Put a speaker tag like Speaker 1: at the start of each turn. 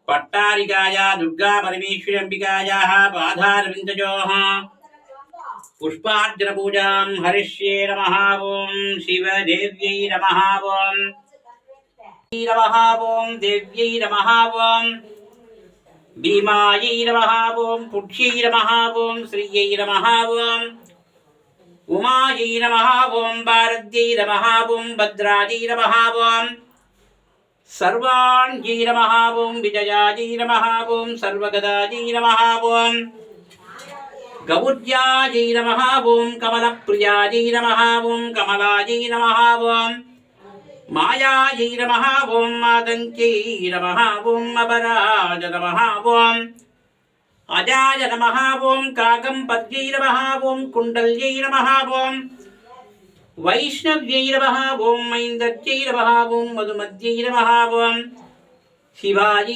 Speaker 1: पट्टारिकाया दुर्गा परमेश्वरम्बिकायाः पादारविन्दयोः पुष्पार्चनपूजां हरिष्ये नमः। ॐ शिवदेव्यै नमः। ॐ देव्यै नमः। ॐ भीमायै नमः। ॐ पुष्यै नमः। ॐ श्रियै नमः। ॐ उमायै नमः। ॐ भारत्यै नमः। ॐ भद्रायै नमः। ॐ सर्वाण्यै नमः। ॐ विजयायै नमः। ॐ सर्वगदायै नमः। ॐ गौर्यायै नमः। ॐ कमलप्रियायै नमः। ॐ कमलायै नमः। ॐ मायायै नमः। ॐ मादन्त्यै नमः। ॐ अपराज नमः। ॐ अजाय नमः। ॐ काकम्पद्यै नमः। ॐ कुण्डल्यै नमः। ॐ वैष्णव्यै नमः। ॐ मैन्दर्यै नमः। ॐ मधुमत्यै नमः। ॐ शिवायै